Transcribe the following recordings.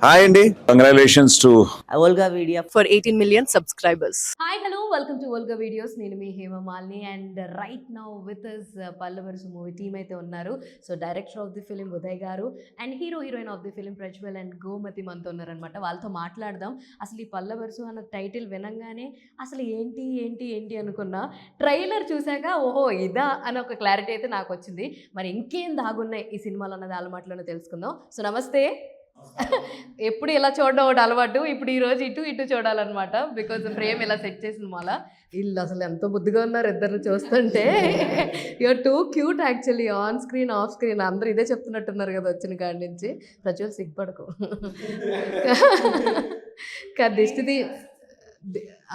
Hi అండి, congratulations to Olga Media for 18 million subscribers. Hi hello welcome to Olga videos. నేను మీ Hemamalini and right now with us Pallavarusu movie team అయితే ఉన్నారు. So director of the film Uday garu and heroine of the film Prajwal and Gomathi మనతో ఉన్నారనమాట. వాళ్ళతో మాట్లాడదాం. అసలు ఈ పల్లవరుసు అన్న టైటిల్ వినంగానే అసలు ఏంటి ఏంటి ఏంటి అనుకున్నా, ట్రైలర్ చూశాక ఓహో ఇదా అని ఒక క్లారిటీ అయితే నాకు వచ్చింది. మరి ఇంకేం దాగున్నాయి ఈ సినిమాలో అన్నది అలవాట్లోనే తెలుసుకుందాం. సో నమస్తే. ఎప్పుడు ఇలా చూడడం ఒకటి అలవాటు, ఇప్పుడు ఈరోజు ఇటు చూడాలన్నమాట. బికాజ్ ఫ్రేమ్ ఇలా సెట్ చేసిన మాల వీళ్ళు అసలు ఎంతో ముద్దుగా ఉన్నారు ఇద్దరు చూస్తుంటే. You are too cute actually, on screen off screen అందరూ ఇదే చెప్తున్నట్టున్నారు కదా వచ్చిన కాడి నుంచి. ప్రజ్వల్ సిగ్గుపడకు దిష్టిది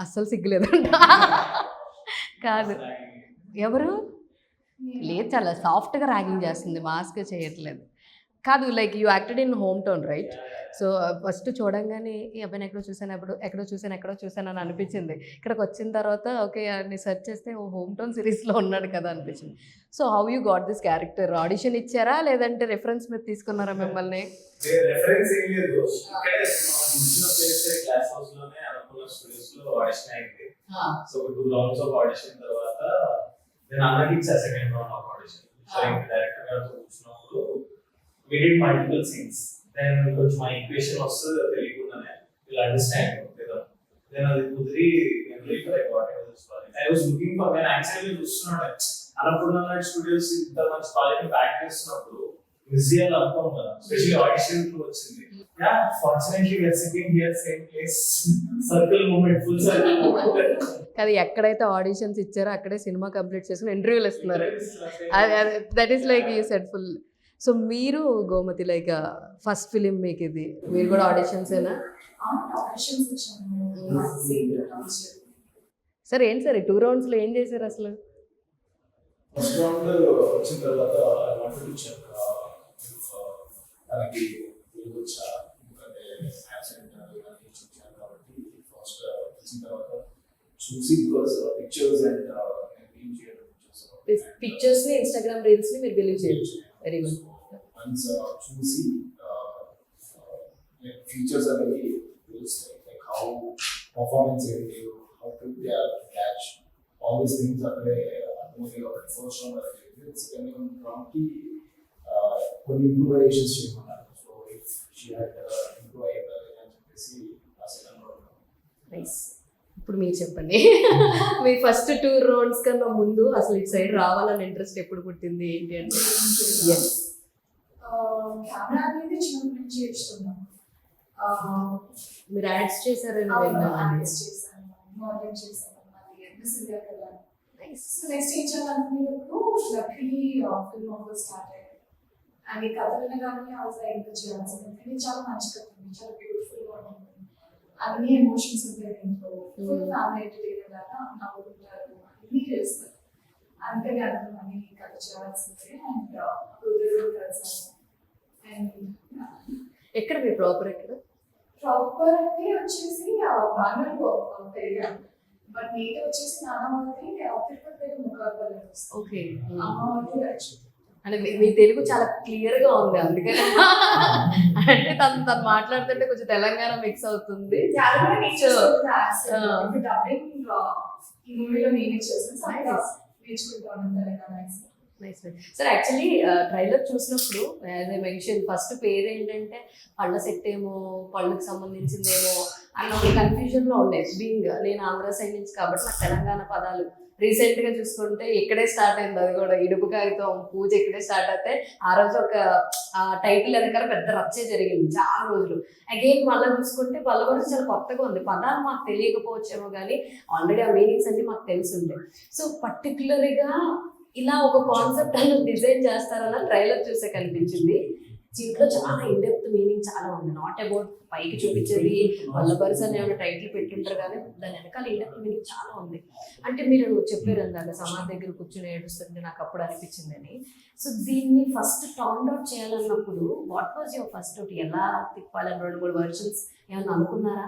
అస్సలు సిగ్గులేదంట. కాదు ఎవరు లేదు, చాలా సాఫ్ట్గా ర్యాగింగ్ చేస్తుంది, మాస్క్ చేయట్లేదు. కాదు, like you acted in home town right? So first చూడంగానే ఈ అబ్బాయిని ఎక్కడో చూసాను అని అనిపించింది. ఇక్కడికి వచ్చిన తర్వాత ఓకే అని సెర్చ్ చేస్తే ఓ హోమ్ టౌన్ సిరీస్లో ఉన్నాడు కదా అనిపించింది. So how you got this character? Audition ఇచ్చారా లేదంటే రెఫరెన్స్ మీద తీసుకున్నారా మిమ్మల్ని? రెఫరెన్స్ ఏం లేదు, ఇక్కడే మన ప్లేస్ క్లాస్ హౌస్ లోనే అనుకున్న స్టూడియోస్ లో ఆడిషన్ అయింది. సో 2 రౌండ్స్ ఆఫ్ ఆడిషన్ తర్వాత నేను అన్నకి ఇచ్చా second round of audition. So director గారితో కూర్చున్నప్పుడు we did multiple scenes. Then కొంచెం మా ఈక్వేషన్ వస్తుంది తెలియకుండానే will understand కదా. then అది కుదిరి నేను like whatever this project I was looking for. నేను యాక్చువల్లీ చూస్తున్నాను అన్నపూర్ణ స్టూడియోస్ ఇంత మంచి ప్రాజెక్ట్ బ్యాక్ చేస్తున్నప్పుడు విజువల్ అనుకోం కదా, స్పెషల్లీ ఆడిషన్ కు వచ్చింది. Ya fortunately we are sitting here same place, circle moment, full circle moment. అది ఎక్కడైతే ఆడిషన్స్ ఇచ్చారో అక్కడే సినిమా కంప్లీట్ చేసుకుని ఇంటర్వ్యూలు ఇస్తున్నారు. That is like you said full. So మీరు గోమతి లైక్ ఫస్ట్ ఫిలిం మీకు ఇది, మీరు కూడా ఆడిషన్సేనా? సరే ఏంటి సార్ ఈ 2 రౌండ్స్లో ఏం చేశారు అసలు? ఫస్ట్ రౌండ్ వచ్చిన తర్వాత ఐ వాంటెడ్ టు చెక్ తనకి తెలుగు వచ్చా, ఎందుకంటే యాక్సెంట్ ఇవన్నీ చూసాను కాబట్టి ఫస్ట్ వచ్చిన తర్వాత చూసి బికాస్ పిక్చర్స్ అండ్ నేను చేయడం పిక్చర్స్ని ఇన్స్టాగ్రామ్ రీల్స్ని మీరు బిలీవ్ చేయొచ్చు. Very good. వన్స్ చూసి ఫీచర్స్ అనేవి తెలుస్తాయి, లైక్ హౌ పర్ఫార్మెన్స్ ఏంటి, how to catch all these things అక్కడే అర్థమయ్యే. ఒకటి ఫస్ట్ రౌండ్ అయితే సెకండ్ రౌండ్కి కొన్ని ఇంప్రూవైజేషన్స్ చేయమన్నారు. So if she had improve అయ్యాలి అని చెప్పేసి ఆ సెకండ్ రౌండ్. నైస్. ఇప్పుడు మీరు చెప్పండి, మీ ఫస్ట్ 2 రౌండ్స్ కన్నా ముందు అసలు ఇటు సైడ్ రావాలని ఇంట్రెస్ట్ ఎప్పుడు పుట్టింది ఏంటి అంటే? ఎస్, కెమెరా అనేది చిన్నప్పటి నుంచి ఇష్టం. మీరు యాడ్స్ చేశారని యాడ్స్ చేశాను, మోడలింగ్ చేశాను, మిస్ ఇండియాకి వెళ్ళాను. నెక్స్ట్ ఏం చేయాలనుకునేటప్పుడు లక్కీలీ ఫిల్మ్ ఆఫర్ స్టార్ట్ అయ్యాయి. అండ్ ఈ కథ వినగానే అసలు ఇంకా చేయాల్సింది. చాలా మంచి కథ ఉంది, చాలా బ్యూటిఫుల్గా ఉంటుంది, అన్ని ఎమోషన్స్ ఉంటాయి దీంట్లో. ఫుల్ ఫ్యామిలీ ఎంటర్టైనర్ లాగా నవ్వుకుంటారు, అన్నీ చేస్తారు. అందుకని అనుకున్నాను ఈ కథ చేయాల్సిందే. అండ్ ఉదయం కలిసాను. అండ్ ఎక్కడ మీ ప్రాపర్ ఎక్కడ? ప్రాపర్ అంటే వచ్చేసి బెంగళూరు పెరిగాను, బట్ నేను వచ్చేసి నాన్నవారి తిరుపతి దగ్గర ముఖాపల్లి వస్తాను. ఓకే. అమ్మవారి అంటే మీ తెలుగు చాలా క్లియర్గా ఉంది, అందుకని అంటే తను మాట్లాడుతుంటే కొంచెం తెలంగాణ మిక్స్ అవుతుంది. ఈ మూవీలో నేనే చేశాను, నేర్చుకుంటాను Telangana. Nice. Sir actually trailer చూసినప్పుడు యాజ్ ఐ మెన్షన్ ఫస్ట్ పేరు ఏంటంటే పళ్ళ సెట్ ఏమో, పళ్ళకి సంబంధించిందేమో అన్న ఒక కన్ఫ్యూజన్లో ఉండే. బీయింగ్ నేను ఆంధ్ర సైడ్ నుంచి కాబట్టి నాకు తెలంగాణ పదాలు రీసెంట్గా చూసుకుంటే ఇక్కడే స్టార్ట్ అయింది. అది కూడా ఇడుపు కాగితం పూజ ఇక్కడే స్టార్ట్ అయితే ఆ రోజు ఒక టైటిల్ వెనకాల పెద్ద రచ్చే జరిగింది చాలా రోజులు. అగైన్ మళ్ళీ చూసుకుంటే పల్లవరుసు చాలా కొత్తగా ఉంది, పదాలు మాకు తెలియకపోవచ్చేమో కానీ ఆల్రెడీ ఆ మీనింగ్స్ అన్ని మాకు తెలిసిండే. సో పర్టికులర్గా ఇలా ఒక కాన్సెప్ట్ అలా డిజైన్ చేస్తారన్న ట్రైలర్ చూసే కనిపించింది. దీంట్లో చాలా ఇండెప్త్ మీనింగ్ చాలా ఉంది, నాట్ అబౌట్ పైకి చూపించేది పల్లవరుసు అని ఏమైనా టైటిల్ పెట్టుంటారు కానీ దాని వెనకాల ఇండెప్త్ మీనింగ్ చాలా ఉంది. అంటే మీరు చెప్పారు అందాక సమాధి దగ్గర కూర్చొని ఏడుస్తుంటే నాకు అప్పుడు అనిపించిందని. సో దీన్ని ఫస్ట్ టర్న్ అవుట్ చేయాలన్నప్పుడు what was your first out? ఎలా తిప్పాలని 2-3 వర్షన్స్ ఏమన్నా అనుకున్నారా?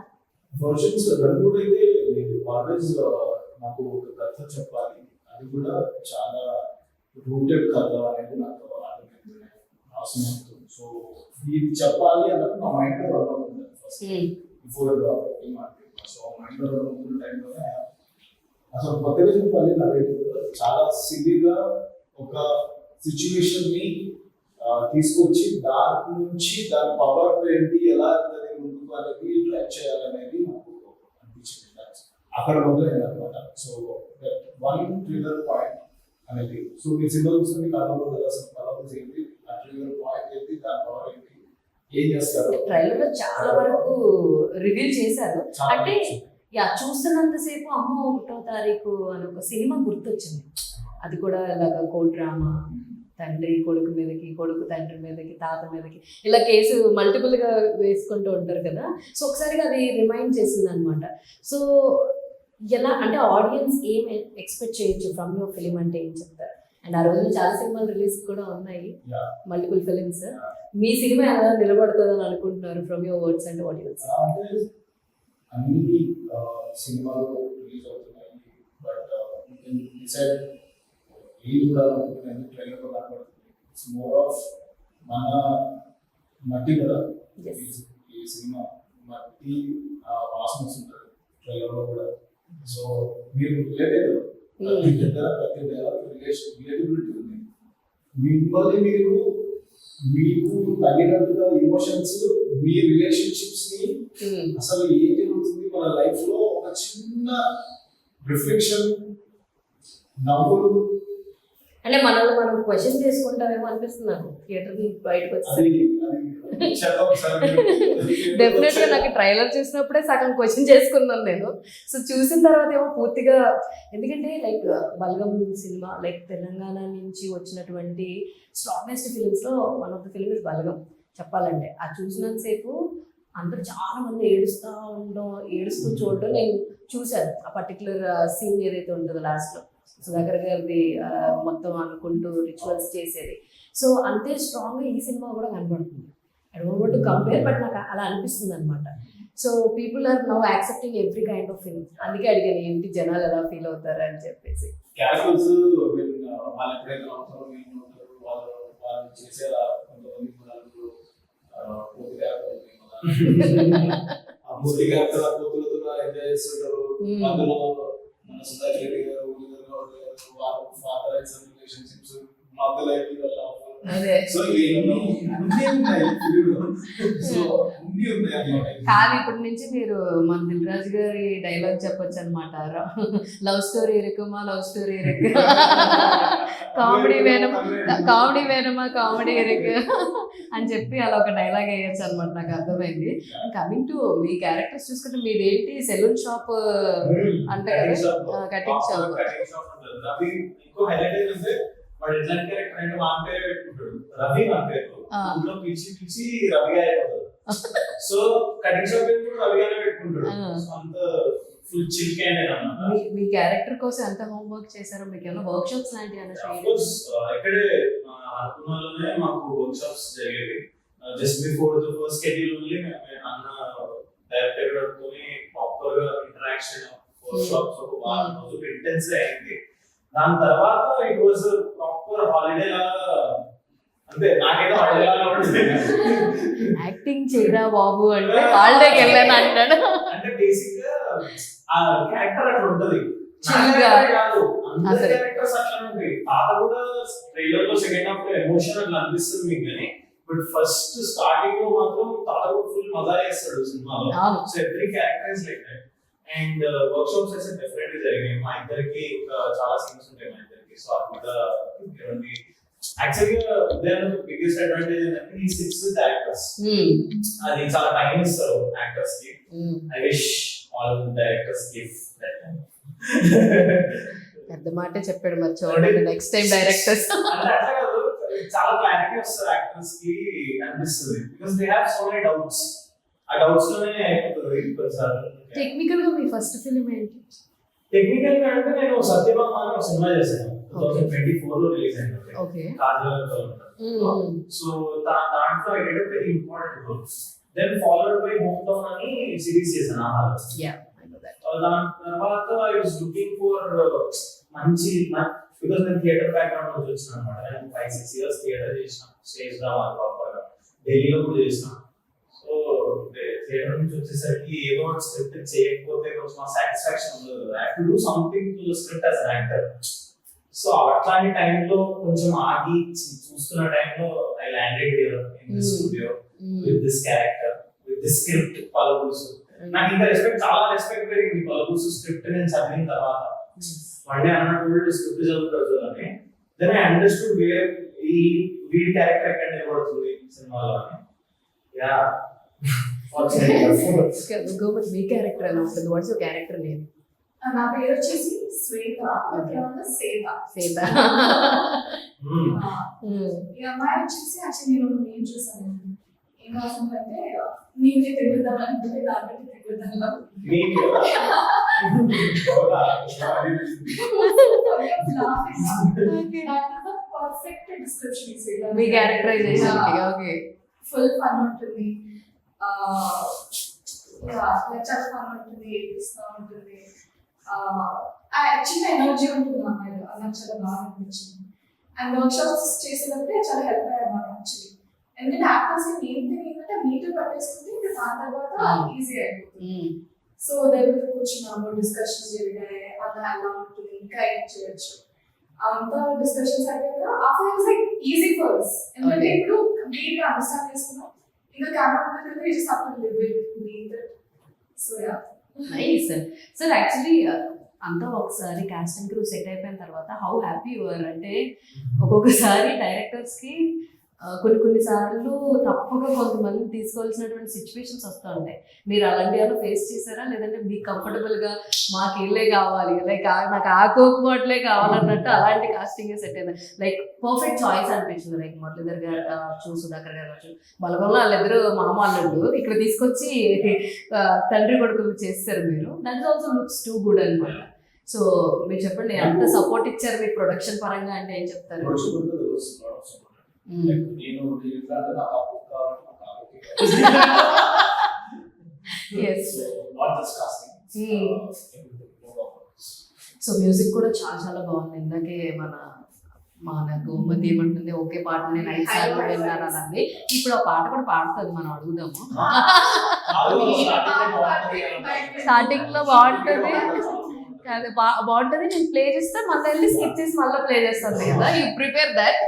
వర్షన్స్ 2-3 అయితే లేదు, ఆల్వేస్ నాకు ఒక కథ చెప్పాలి, అది కూడా చాలా రూటెడ్ కథ అనేది నాకు అవసరం. సో ఇది చెప్పాలి అన్నప్పుడు నా mind before market. So mind ముందు టైంలోనే అసలు కొత్తగా చెప్పాలి నరేటివ్ చాలా సిల్లీగా ఒక సిచ్యువేషన్ ని తీసుకొచ్చి దాని నుంచి దాని పవర్ ఏంటి ఎలా దాన్ని ముందుకు అనేది ట్రై చేయాలనేది నాకు అనిపించింది. అక్కడ మొదలైంది అనమాట. సో వన్ ట్రిగర్ పాయింట్ అనేది, సో మీరు సినిమా చూస్తుంది కాలంలో అసలు పర్పస్ ఏంటి, ఆ ట్రిగర్ పాయింట్ ఏంటి, దాని పవర్ ఏంటి, ఏం చేస్తారు ట్రైలర్ లో చాలా వరకు రివీల్ చేశారు. అంటే చూస్తున్నంతసేపు అమ్మ 1వ తారీఖు అని ఒక సినిమా గుర్తొచ్చింది. అది కూడా ఇలాగ కోర్ట్ డ్రామా, తండ్రి కొడుకు మీదకి, కొడుకు తండ్రి మీదకి, తాత మీదకి ఇలా కేసు మల్టిపుల్ గా వేసుకుంటూ ఉంటారు కదా. సో ఒకసారిగా అది రిమైండ్ చేసింది అనమాట. సో ఎలా అంటే ఆడియన్స్ ఏం ఎక్స్పెక్ట్ చేయొచ్చు ఫ్రమ్ యువర్ ఫిలిం అంటే ఏం చెప్తారు? అండ్ ఆ రోజు చాలా సినిమాలు రిలీజ్ కూడా ఉన్నాయి, మల్టిపుల్ ఫిలిమ్స్. మీ సినిమా ఎలా నిలబడుతుందని అనుకుంటున్నారు from your words and audience? అన్ని సినిమాలు రిలీజ్ అవుతున్నాయి, బట్ డిసైడ్ ఏం చూడాలనుకుంటున్నాను ట్రైలర్లో కనబడుతుంది. ఇట్స్ మోర్ ఆఫ్ మన మట్టి కదా ఈ సినిమా, మట్టి వాసన వస్తుంటుంది ట్రైలర్లో కూడా. సో మీరు రిలేటెడ్ ప్రతి రిలేటబిలిటీ ఉంది. మిమ్మల్ని మీరు మీకు తగినట్టుగా ఎమోషన్స్, మీ రిలేషన్షిప్స్ ని అసలు ఏం జరుగుతుంది మన లైఫ్ లో ఒక చిన్న రిఫ్లెక్షన్, నవ్వులు, అంటే మనల్ని మనం క్వశ్చన్ చేసుకుంటామేమో అనిపిస్తుంది నాకు థియేటర్ బయటకు వచ్చి. డెఫినెట్ గా నాకు ట్రైలర్ చూసినప్పుడే సగం క్వశ్చన్ చేసుకున్నాను నేను. సో చూసిన తర్వాత ఏమో పూర్తిగా, ఎందుకంటే like Balagam cinema like Telangana నుంచి వచ్చినటువంటి స్ట్రాంగెస్ట్ ఫిలిమ్స్ లో one of the film is Balagam చెప్పాలంటే. ఆ చూసినంతసేపు అందరూ చాలా మంది ఏడుస్తూ చూడడం నేను చూశాను. ఆ పర్టికులర్ సీన్ ఏదైతే ఉంటుందో లాస్ట్ లో సుధాకర్ గారిది మొత్తం అనుకుంటూ రిచువల్స్ చేసేది. సో అంతే స్ట్రాంగ్గా ఈ సినిమా కూడా కనబడుతుంది. I don't want to compare, but నాకు అలా అనిపిస్తుంది అనమాట. So people are now accepting every kind of film. అందుకే అడిగాను ఏంటి జనాలు ఎలా ఫీల్ అవుతారు అని చెప్పేసి. క్యాజువల్స్ వాళ్ళు ఎప్పుడైతే అవుతారో వాళ్ళు చేసేలా కొంతమంది పూర్తిగా ఎంజాయ్ చేస్తుంటారు. అందులో మన సుధాకర్ రెడ్డి గారు వారు ఫాదర్ అండ్ సన్ రిలేషన్షిప్స్ మధ్యలో కాదు ఇప్పటి నుంచి మీరు మన దిల్ రాజు గారి డైలాగ్ చెప్పొచ్చు అనమాట. లవ్ స్టోరీ ఇరుకుమా, లవ్ స్టోరీ ఇరుకు, కామెడీ వేనమా కామెడీ ఇరుకు అని చెప్పి అలా ఒక డైలాగ్ వేయచ్చు అనమాట. నాకు అర్థమైంది. కమింగ్ టు మీ క్యారెక్టర్స్ చూసుకుంటే మీదేంటి సెలూన్ షాప్ అంటే కదా, కటింగ్ షాప్. వాడు ఎట్లాంటి క్యారెక్టర్ అంటే వాన్ పేరే పెట్టుకుంటాడు, రవి వాన్ పేరు. ఊళ్ళో పిలిచి రవిగా అయిపోతాడు. సో కటింగ్ షాప్ పేరు కూడా రవిగానే పెట్టుకుంటాడు. అంత ఫుల్ చిల్ క్యాండిడేట్ అన్నమాట. మీ క్యారెక్టర్ కోసం ఎంత హోంవర్క్ చేశారో, మీకు ఏమైనా వర్క్ షాప్స్ లాంటివి ఇక్కడే అనుకున్నలోనే మాకు వర్క్ షాప్స్ జరిగేవి. Just before the first schedule only అన్న డైరెక్టర్ గారితో ప్రాపర్ గా ఇంటరాక్షన్ వర్క్ షాప్స్ ఒక వారం రోజులు ఇంటెన్స్ అయింది. దాని తర్వాత ఇట్ వాజ్ ప్రాపర్ హాలిడే లాగా, అంటే నాకేదో హాలిడే లాగా ఉంటుంది. యాక్టింగ్ చేయరా బాబు అంటే హాలిడేకి వెళ్ళాను అంటాడు. అంటే బేసిక్ గా ఆ క్యారెక్టర్ అట్లా ఉంటది. కాదు అందరి క్యారెక్టర్స్ అట్లా ఉంటాయి. తాత కూడా ట్రైలర్ లో సెకండ్ హాఫ్ లో ఎమోషన్ అట్లా అనిపిస్తుంది మీకు, కానీ బట్ ఫస్ట్ స్టార్టింగ్ లో మాత్రం తాత కూడా ఫుల్ మజా చేస్తాడు సినిమాలో. So every character is like that. And work shops అయితే డెఫినెట్ గా జరిగాయి. మా ఇద్దరికి చాలా సీన్స్ ఉంటాయి మా ఇద్దరికి. సో అది కూడా యాక్చువల్గా బిగ్గెస్ట్ అడ్వాంటేజ్ ఏంటంటే ఈ సిక్స్ విత్ యాక్టర్స్. అది చాలా టైం ఇస్తారు యాక్టర్స్ కి. I wish all directors give that time. పెద్ద మాటే చెప్పాడు మరి, చూడండి నెక్స్ట్ టైం డైరెక్టర్స్ చాలా క్లారిటీ వస్తుంది యాక్టర్స్ కి అనిపిస్తుంది. Because they have so many doubts. ఆ డౌట్స్ లోనే అయిపోతుంది. టెక్నికల్ గా మీ ఫస్ట్ ఫిల్మ్ ఏంటి? టెక్నికల్ గా అంటే నేను సత్యభామ అని ఒక సినిమా చేశాను 2024 లో రిలీజ్ అయింది. సో దాంట్లో I did a very important role. Then followed by home town అని సిరీస్ చేశాను ఆహారం. దాని తర్వాత ఐ వాస్ లుకింగ్ ఫర్ మంచి, బికాస్ నేను థియేటర్ బ్యాక్గ్రౌండ్ నుంచి వచ్చిన అనమాట. నేను 5-6 years థియేటర్ చేసిన, స్టేజ్ డ్రామా ప్రాపర్ గా ఢిల్లీలో కూడా చేసిన. సో థియేటర్ నుంచి వచ్చేసరికి ఏదో ఒక స్క్రిప్ట్ చేయకపోతే కొంచెం సాటిస్ఫాక్షన్ ఉండదు. I have to do something to the script as an actor. So అట్లాంటి టైంలో కొంచెం ఆగి చూస్తున్న టైంలో I landed here in the studio with this character with this script పలబుల్స్. నాకు ఇంకా చాలా రెస్పెక్ట్ పెరిగింది పలబుల్స్ స్క్రిప్ట్ నేను చదివిన తర్వాత. వన్ డే అన్నట్టు స్క్రిప్ట్ చదువుతారు అని దెన్ ఐ అండర్స్టూడ్ వేర్ ఈ వీడి క్యారెక్టర్ ఎక్కడ నిలబడుతుంది సినిమాలో అని. యా గోపత్ మీ క్యారెక్టర్ ఎలా ఉంటుంది? What's your character name? నా పేరు వచ్చేసి శ్వేత, సేత. సీత. ఈ అమ్మాయి వచ్చేసి యాక్చువల్లీ నేను ఒక నేమ్ చూసాను. ఏం రాసిందంటే నేనే తిరుగుతాను అంటే దాంట్లో తిరుగుతాను. Perfect description. మీ క్యారెక్టరైజేషన్. ఓకే. ఫుల్ ఫన్ ఉంటుంది, చాలా ఫన్ ఉంటుంది, ఏపిస్తూ ఉంటుంది, చిన్న ఎనర్జీ ఉంటుంది అమ్మాయిలో. అది నాకు చాలా బాగా అనిపించింది. అండ్ వర్క్ షాప్స్ చేసేటప్పుడే చాలా హెల్ప్ అయ్యారు నాకు యాక్చువల్లీ. ఎందుకంటే యాక్టర్స్ మెయిన్ థింగ్ ఏంటంటే మీటర్ పట్టేసుకుంటే ఇంకా దాని తర్వాత ఈజీ అయిపోతుంది. సో దగ్గర కూర్చున్నాము, డిస్కషన్స్ జరిగాయి, అలా ఎలా ఉంటుంది, ఇంకా ఏం చేయొచ్చు, అంతా డిస్కషన్స్ అయిపోయాక after like easy for us. ఎందుకంటే ఇప్పుడు కంప్లీట్ గా అండర్స్టాండ్ చేసుకున్నాం. ఇంకా కెమెరా ముందు we just have to live with it. So yeah. Nice sir. Actually అంతా ఒకసారి కాస్ట్ అండ్ క్రూ సెట్ అయిపోయిన తర్వాత హౌ హ్యాపీ యువర్ అంటే ఒక్కొక్కసారి డైరెక్టర్స్ కి కొన్ని సార్లు తప్పక కొంతమంది తీసుకోవాల్సినటువంటి సిచ్యువేషన్స్ వస్తూ ఉంటాయి. మీరు అలాంటి ఏమైనా ఫేస్ చేశారా? లేదంటే మీకు కంఫర్టబుల్ గా మాకు ఇల్లే కావాలి, లైక్ నాకు ఆ కోక్ బాటిలే కావాలన్నట్టు అలాంటి కాస్టింగ్ సెట్ అయింది, లైక్ పర్ఫెక్ట్ చాయిస్ అనిపించింది? లైక్ మురళీధర్ గారు కావచ్చు, సుధాకర్ గారు కావచ్చు, బలగంలో వాళ్ళిద్దరు మామూలు ఇక్కడ తీసుకొచ్చి తండ్రి కొడుకులు చేస్తారు మీరు. That also looks too good అనమాట. సో మీరు చెప్పండి, ఎంత సపోర్ట్ ఇచ్చారు మీ ప్రొడక్షన్ పరంగా అంటే ఏం చెప్తారు? నేను సో మ్యూజిక్ కూడా చాలా చాలా బాగుంది. ఇందాకే మన గోమతి ఏమంటుంది, ఒకే పాట నేను 5 సార్లు విన్నాను అన్నది. ఇప్పుడు ఆ పాట కూడా పాడుతుంది, మనం అడుగుదాము. స్టార్టింగ్ లో బాగుంటుంది, బాగుంటుంది, నేను ప్లే చేస్తే మళ్ళీ వెళ్ళి స్కిప్ చేసి మళ్ళీ ప్లే చేస్తాను కదా. You prepare that.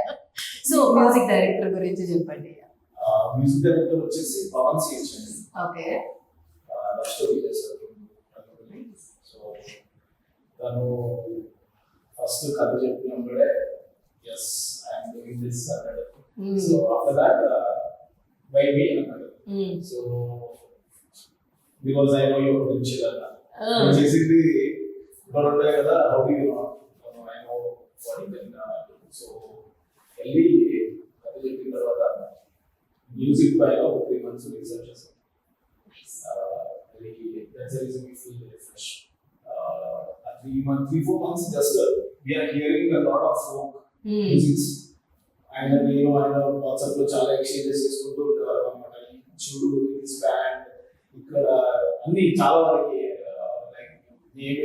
So music director గురించి చెప్పండి. మ్యూజిక్ డైరెక్టర్ వచ్చేసి పవన్ సిహెచ్. ఓకే. సో తను ఫస్ట్ కథ చెప్పినప్పుడే ఎస్ ఐఎమ్ డూయింగ్ దిస్ అన్నాడు. So after that why me అన్నాడు. So because I know your potential అన్న చేసింది ఇప్పుడు ఉంటాయి కదా, how do you know I know what you can do. So వెళ్ళి కథ చెప్పిన తర్వాత మ్యూజిక్ పైన ఒక 3 months రీసెర్చ్ చేశాను. That's the reason we feel very fresh. 3-4 months just we are hearing a lot of folk musics. And నేను ఆయన WhatsApp లో చాలా ఎక్స్చేంజెస్ చేసుకుంటూ ఉంటారు అన్నమాట. చూడు దిస్ బ్యాండ్ ఇక్కడ అన్ని చాలా వరకు లైక్ నేమ్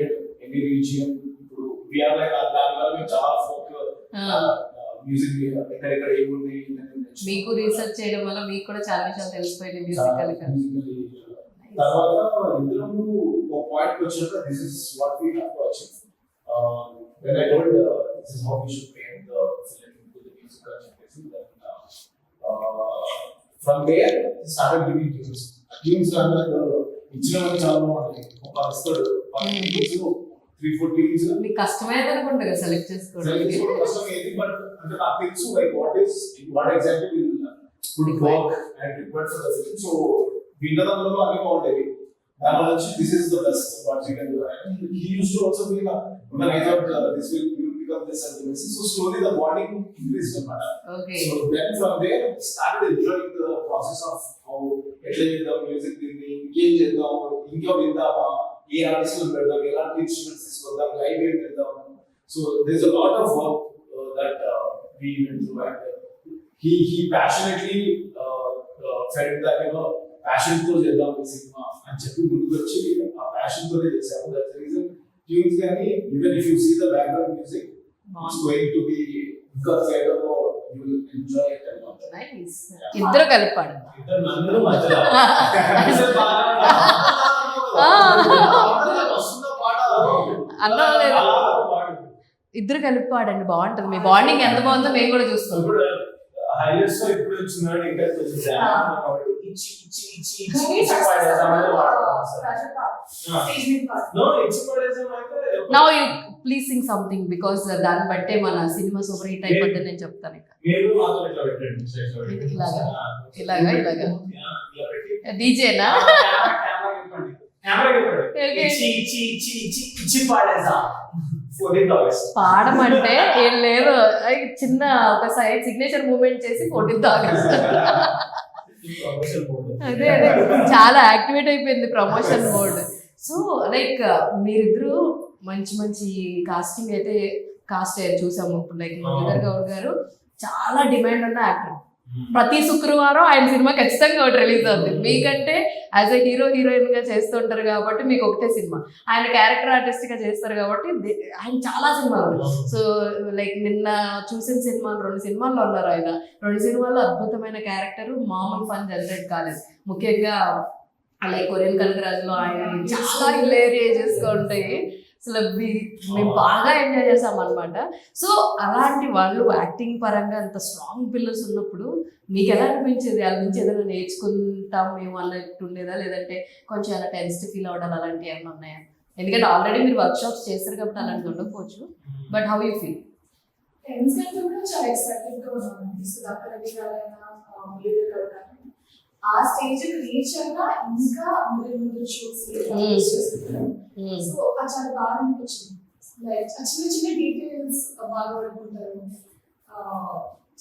ఎనీ రీజియన్. ఇప్పుడు వీఆర్ లైక్ దానివల్ల మేము చాలా ఫోక్ మ్యూజిక్ ఎక్కడెక్కడ ఏముంది మీకు రీసెర్చ్ చేయడం వల్ల మీకు కూడా చాలా విషయాలు తెలిసిపోయింది మ్యూజికల్. తర్వాత ఇద్దరము ఒక పాయింట్ వచ్చాక this is what we have to achieve. when I told this is how we should paint the film to the music అని చెప్పేసి from there started giving tunes. Tunes అంటే ఇచ్చినవన్నీ చాలా బాగుంటాయి. ఒక ఇస్తాడు 3-4 tunes. మీకు కష్టమైతే అనుకుంటా కదా సెలెక్ట్ చేసుకోవడానికి. కష్టమైంది, బట్ అంటే నాకు తెలుసు like what exactly would work and required for the film. So విన్నదంలో అన్ని బాగుంటాయి. దాని నుంచి this is the best what you can do. He used to also be when I thought this will become this and this. So slowly the bonding increased. Okay. So then from there started enjoying the process of how ఎట్లా చేద్దాం music, దీన్ని ఇంకేం చేద్దాం, ఇంకా విందామా, ఏ ఆర్టిస్టులు పెడదాం, ఎలాంటి ఇన్స్ట్రుమెంట్స్ తీసుకొద్దాం, లైవ్ ఏం చేద్దాం. So there's a lot of work that we went through, and he passionately felt that passion తో చేద్దాం ఈ సినిమా అని చెప్పి ముందుకు వచ్చి ఆ ప్యాషన్ తోనే చేశాము. దట్స్ ద రీజన్ ట్యూన్స్ కానీ even if you see the background music it's going to be ఇంకా థియేటర్ లో you will enjoy it a lot. Nice. ఇద్దరు కలిపి పాడండి. ఇద్దరు నన్ను మధ్యలో అసలు బాగా వస్తుందో పాట అన్నం లేదు. అలా పాడు. ఇద్దరు కలిపి పాడండి, బాగుంటది. మీ బాండింగ్ ఎంత బాగుందో మేము కూడా చూస్తాం. ఇప్పుడు హైలైట్స్ లో ఇప్పుడు వచ్చినాడు ఇంకా కొంచెం జాగ్రత్తగా కాబట్టి ఇచ్చి ఇచ్చి ఇచ్చి ఇచ్చి ఇచ్చి పాడేసామని వాడతాం సార్. నో ఇచ్చి పడేసాం అయితే now you please sing something because దాన్ని బట్టే మన సినిమా సూపర్ హిట్ అయిపోద్దని నేను చెప్తాను. ఇక మీరు మాత్రం ఇట్లా పెట్టండి సైడ్ లో పెట్టండి. ఇలాగా? ఇలాగా ఇలాగా? ఇలా పెట్టి డీజేనా? కెమెరా చెప్పండి. కెమెరా చెప్పండి. Okay. ఇచ్చి ఇచ్చి ఇచ్చి ఇచ్చి ఇచ్చి పాడేసా 14th పాడమంటే ఏం లేదు, చిన్న ఒక సైడ్ సిగ్నేచర్ మూమెంట్ చేసి 14th ఆగస్ట్. అదే అదే చాలా యాక్టివేట్ అయిపోయింది ప్రమోషన్ మోడ్. సో లైక్ మీరిద్దరు మంచి మంచి కాస్టింగ్ అయితే కాస్ట్ అయ్యారు చూసాము. ఇప్పుడు లైక్ మురళీధర్ గౌడ్ గారు చాలా డిమాండ్ ఉన్న యాక్టర్. ప్రతి శుక్రవారం ఆయన సినిమా ఖచ్చితంగా ఒకటి రిలీజ్ అవుతుంది. మీకంటే యాజ్ ఎ హీరో హీరోయిన్ గా చేస్తుంటారు కాబట్టి మీకు ఒకటే సినిమా, ఆయన క్యారెక్టర్ ఆర్టిస్ట్ గా చేస్తారు కాబట్టి ఆయన చాలా సినిమాలు. సో లైక్ నిన్న చూసిన సినిమాలు 2 సినిమాల్లో ఉన్నారు ఆయన. 2 సినిమాల్లో అద్భుతమైన క్యారెక్టర్, మామూలు ఫన్ జనరేట్ కాలేదు. ముఖ్యంగా లైక్ కొరియన్ కనకరాజులో ఆయన చాలా హిలేరియస్గా ఉంటాయి. అసలు మేము బాగా ఎంజాయ్ చేసాం అనమాట. సో అలాంటి వాళ్ళు యాక్టింగ్ పరంగా అంత స్ట్రాంగ్ పిల్లర్స్ ఉన్నప్పుడు మీకు ఎలా అనిపించేది? వాళ్ళ నుంచి ఏదైనా నేర్చుకుంటాం మేము అన్నట్టు ఉండేదా, లేదంటే కొంచెం అలా టెన్స్ట్ ఫీల్ అవ్వడం అలాంటివి ఏమైనా ఉన్నాయా? ఎందుకంటే ఆల్రెడీ మీరు వర్క్ షాప్స్ చేస్తారు కాబట్టి అలాంటి ఉండకపోవచ్చు. But how you feel? Friends కంటే కూడా చాలా ఎక్సైటెడ్ గా ఉన్నాను. సుధాకర్ రెడ్డి గారైనా మురళీధర్ గారు కానీ ఆ స్టేజ్ రీచ్ అయినా ఇంకా ముందు చూసి సో అది చాలా బాగా అనిపించింది. లైక్ చిన్న చిన్న డీటెయిల్స్ బాగా పడుకుంటారు.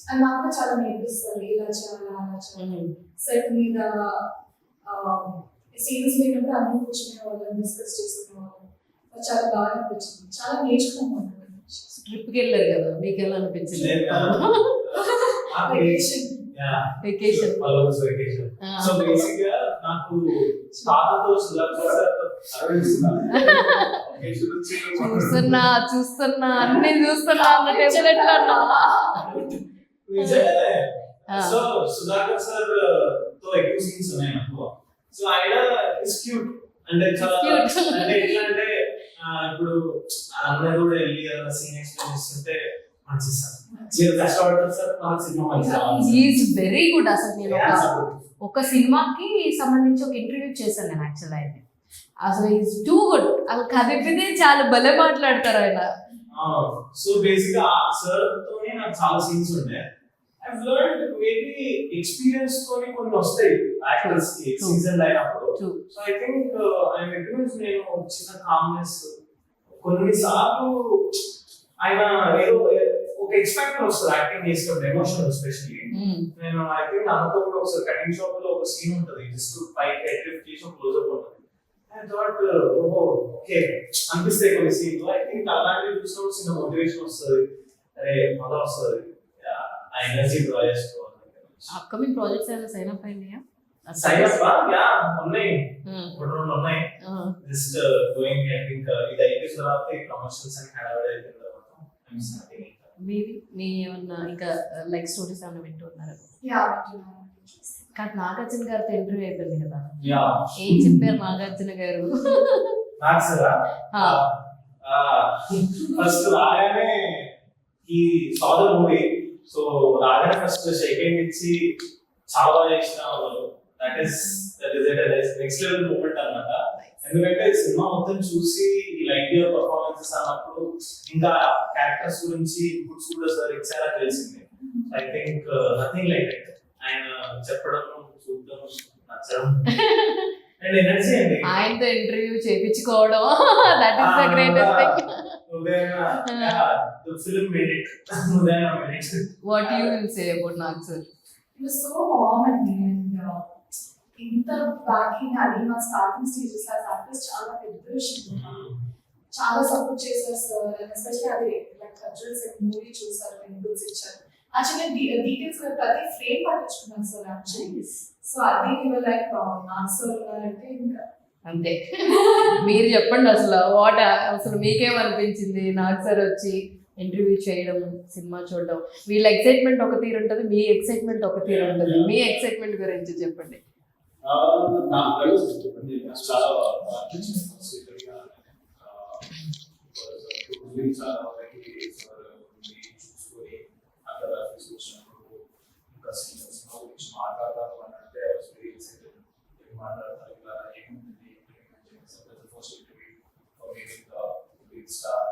అది నాకు కూడా చాలా నేర్పిస్తారు, ఇలా చేయాలా అలా చేయాలి. సెట్ మీద సీన్స్ లేనప్పుడు అన్ని కూర్చునే వాళ్ళని డిస్కస్ చేసుకునే వాళ్ళని. అది చాలా బాగా అనిపించింది, చాలా నేర్చుకున్నాను. ట్రిప్కి వెళ్ళారు కదా, మీకు ఎలా అనిపించింది? వెకేషన్. సో బేసిక్ గా నాకు తాతతో చూస్తున్నా అన్ని చూస్తున్నా అన్న టెంప్లెట్ సో సుధాకర్ సార్ తో ఎక్కువ సీన్స్ ఉన్నాయి నాకు. సో ఆయన ఇస్ క్యూట్ అంటే చాలా అంటే ఎట్లా అంటే ఇప్పుడు అందరూ కూడా వెళ్ళి ఏదైనా సీన్ ఎక్స్ప్లెయిన్ చేస్తుంటే మంచి సార్ మీరు కష్టపడతారు సార్, మన సినిమా మంచి ఈజ్ వెరీ గుడ్. అసలు నేను ఒక సినిమాకి సంబంధించి ఒక ఇంటర్వ్యూ చేశాను నేను యాక్చువల్ ఆయన. అసలు ఈజ్ టూ గుడ్. అసలు కదిపితే చాలా భలే మాట్లాడతారు ఆయన. సో బేసిక్ గా సార్ తోనే నాకు చాలా సీన్స్ ఉండే. I've learned maybe experience తోని కొన్ని వస్తాయి యాక్టర్స్ కి సీజన్ అయినప్పుడు. So I think I'm experience నేను చిన్న కామ్నెస్ కొన్నిసార్లు ఆయన ఏదో ఒక ఎక్స్పెక్ట్ వస్తుంది యాక్టింగ్ చేస్తుంటే ఎమోషనల్ ఎస్పెషల్లీ. నేను ఐ థింక్ అన్నతో కూడా ఒకసారి కటింగ్ షాప్ లో ఒక సీన్ ఉంటుంది, జస్ట్ పైకి హెడ్ చేసి క్లోజ్అప్ ఉంటుంది. ఐ థాట్ ఓహో ఓకే అనిపిస్తాయి కొన్ని సీన్లు. ఐ థింక్ అలాంటివి చూసినప్పుడు చిన్న మోటివేషన్ వస్తుంది, అరే మళ్ళా వస్తుంది ఆ ఎనర్జీ డ్రా చేసుకోవాలి. అప్కమింగ్ ప్రాజెక్ట్స్ ఏమైనా సైన్ అప్ అయినాయా? సైన్ అప్ యా ఉన్నాయి, ఒక 2 ఉన్నాయి. జస్ట్ గోయింగ్ ఐ థింక్ ఇది అయిపోయిన తర్వాత ఈ ప్రమోషన్స్ అని హడావిడి అయిపోయిన తర్వాత ఐఎమ్ స్టార్టింగ్. మీ ఏమన్నా ఇంకా లైక్ స్టోరీస్ ఏమైనా వింటున్నారా? కానీ నాగార్జున గారితో ఇంటర్వ్యూ అయిపోయింది కదా, ఏం చెప్పారు నాగార్జున గారు? ఫస్ట్ రాగానే ఈ ఫాదర్ మూవీ, సో రాగానే ఫస్ట్ షేక్ హ్యాండ్ ఇచ్చి చాలా బాగా చేసిన that is next level moment అన్నమాట. ఎందుకంటే సినిమా మొత్తం చూసి ఈ లైక్ యువర్ పర్ఫార్మెన్సెస్ అన్నప్పుడు ఇంకా క్యారెక్టర్స్ గురించి ఇన్పుట్స్ కూడా సార్ ఇచ్చారా తెలిసింది. I think nothing like it. ఆయన చెప్పడం చూడడం నచ్చడం అండ్ ఎనర్జీ అండి. ఆయనతో ఇంటర్వ్యూ చేయించుకోవడం that is the greatest thing. The film made it. Udayana made it. What you will say about Nag sir? It was so warm and ఇంత backing అది మా స్టార్టింగ్ స్టేజెస్ ఆర్టిస్ట్ చాలా పెద్ద విషయం. చాలా సపోర్ట్ చేశారు సార్, ఎస్పెషల్లీ అది like culturals movie చూసారు, ఇన్పుట్స్ ఇచ్చారు. యాక్చువల్లీ డీటెయిల్స్ ప్రతి ఫ్రేమ్ పట్టించుకున్నాను సార్ యాక్చువల్లీ. సో అది లైక్ నాగ్ సార్ ఉన్నారంటే ఇంకా అంతే. మీరు చెప్పండి అసలు వాట్ అసలు మీకేమనిపించింది నాగ్ సార్ వచ్చి ఇంటర్వ్యూ చేయడం, సినిమా చూడడం, వీళ్ళ ఎక్సైట్మెంట్ ఒక తీరు ఉంటుంది, మీ ఎక్సైట్మెంట్ ఒక తీరు ఉంటుంది. మీ ఎక్సైట్మెంట్ గురించి చెప్పండి. చాలా చూసుకొని అక్కడ తీసుకొచ్చినప్పుడు ఇంకా సినిమా గురించి మాట్లాడతాను అని అంటే ఏం మాట్లాడతారు ఇలా ఏముంటుంది first interview big star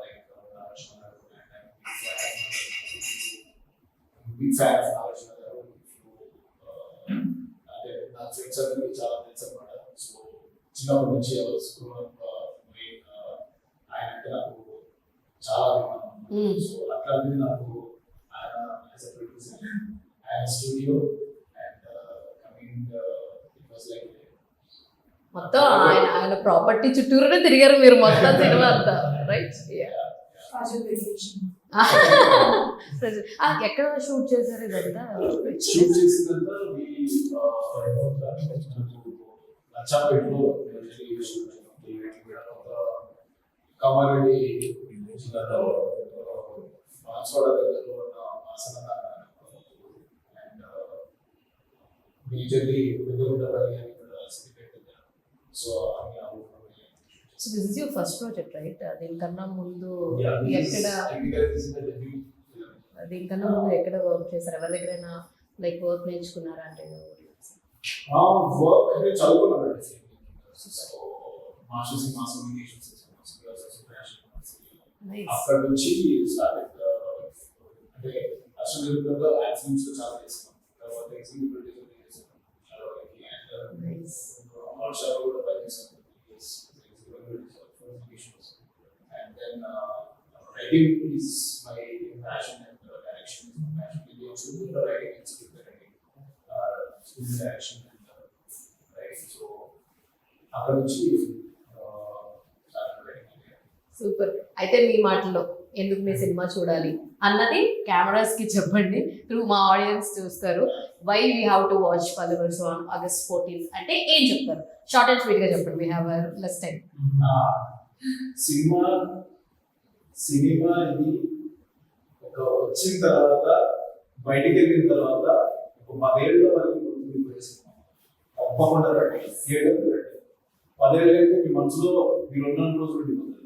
like Nagarjuna గారు బిగ్ ఫ్యాన్ ఆఫ్ నాగార్జున గారు. అంటే నా ఫ్రెండ్స్ అందరికీ చాలా తెలుసు అనమాట. సో చిన్నప్పటి నుంచి ఆయన అంటే నాకు చాలా అభిమానం. సో అట్లాంటిది నాకు ఆయన యాజ్ అ ప్రొడ్యూసర్ ఆయన studio and coming it was like మొత్తం ఆయన ప్రాపర్టీ చుట్టూరునే తిరిగారు మీరు మొత్తం సినిమా అంతా, రైట్? ఎక్కడ షూట్ చేశారు ఇదంతా? షూట్ చేసినంత నచ్చాపేటలో కామారెడ్డి జిల్లాలో బాన్స్వాడ దగ్గరలో ఉన్న ఆసన అండ్ మేజర్లీ పెద్దగుంటపల్లి అని ఇక్కడ సిద్దిపేట దగ్గర. సో అన్ని ఆ ఊర్లో so this is your first project, right? దీనికన్నా ముందు ఎక్కడ వర్క్ చేశారు? ఎవరి దగ్గరైనా లైక్ వర్క్ నేర్చుకున్నారా? అంటే వర్క్ అంటే చదువుకున్నాను. మాస్టర్స్ ఇన్ మాస్ కమ్యూనికేషన్స్ అక్కడ నుంచి స్టార్ట్ అంటే అసలు యాక్సిడెంట్స్ చాలా చేస్తాం. తర్వాత ఎగ్జిక్యూటివ్ ప్రొడ్యూసర్ చేస్తాం చాలా వరకు అండ్ ఆల్ షో కూడా పనిచేస్తాం. And then writing is my passion and direction is my passion. Maybe also the writing and script writing, film direction and writing. So అక్కడ నుంచి సూపర్. అయితే మీ మాటల్లో ఎందుకు మీ సినిమా చూడాలి అన్నది కెమెరాస్ కి చెప్పండి. త్రూ మా ఆడియన్స్ చూస్తారు. Why we have to watch Pallevars on August 14th అంటే ఏం చెప్తారు? షార్ట్ అండ్ స్వీట్ గా చెప్పండి. We have less time. Cinema ఇది ఒక వచ్చిన తర్వాత బయటికి వెళ్ళిన తర్వాత ఒక 10 ఏళ్ళ వరకు గుర్తుండిపోయే సినిమా. తప్పకుండా రండి, థియేటర్కి రండి. 10 ఏళ్ళు అంటే మీ మనసులో మీరు ఉన్న రోజులు ఉండిపోతుంది.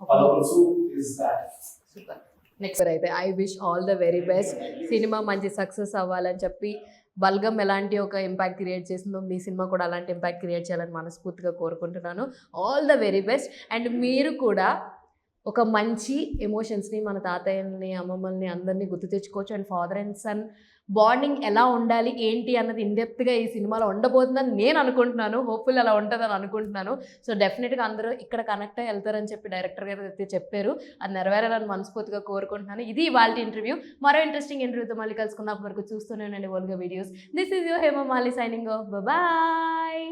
10 రోజు ఇస్ దాట్. సూపర్. నెక్స్ట్ అయితే I wish all the very best. Cinema మంచి సక్సెస్ అవ్వాలని చెప్పి, బల్గం ఎలాంటి ఒక ఇంపాక్ట్ క్రియేట్ చేసిందో మీ సినిమా కూడా అలాంటి ఇంపాక్ట్ క్రియేట్ చేయాలని మనస్ఫూర్తిగా కోరుకుంటున్నాను. All the very best. And మీరు కూడా ఒక మంచి ఎమోషన్స్ని, మన తాతయ్యని, అమ్మమ్మల్ని అందరినీ గుర్తు తెచ్చుకోవచ్చు. And father and son bonding ఎలా ఉండాలి ఏంటి అన్నది ఇన్డెప్త్గా ఈ సినిమాలో ఉండబోతుందని నేను అనుకుంటున్నాను. హోప్ఫుల్ అలా ఉంటుందని అనుకుంటున్నాను. సో డెఫినెట్గా అందరూ ఇక్కడ కనెక్ట్ అయ్యి వెళ్తారని చెప్పి డైరెక్టర్ గారు అయితే చెప్పారు. అది నెరవేరాలని మనస్ఫూర్తిగా కోరుకుంటున్నాను. ఇది ఇవాళ ఇంటర్వ్యూ. మరో ఇంట్రెస్టింగ్ ఇంటర్వ్యూతో మళ్ళీ కలుసుకున్నప్పటి వరకు చూస్తూనే ఉండండి వల్గా videos. This is your Hema Mali signing off. Bye.